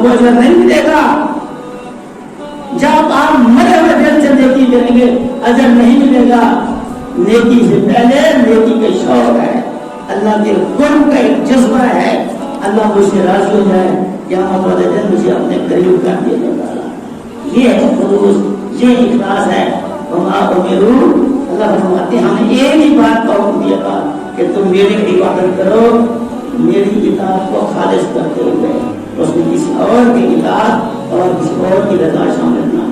کو اجر نہیں ملے گا. جب آپ مرے ہوئے دل سے نیکی کریں گے اجر نہیں ملے گا. نیکی سے پہلے نیکی کا شوق ہے, اللہ کے قرب کا ایک جذبہ ہے, اللہ مجھ سے راضی ہو جائے, قیامت والے دن مجھے اپنے قریب کر دے گا. یہ ہے خلوص, یہ اخلاص ہے. وما امروا, اللہ فرماتے ہیں ہمیں ایک ہی بات کا حکم دیا تھا کہ تم میری عبادت کرو, میری اطاعت کو خالص کرتے ہوئے, اس میں کسی اور کی اطاعت اور کسی اور کی رضا شامل نہ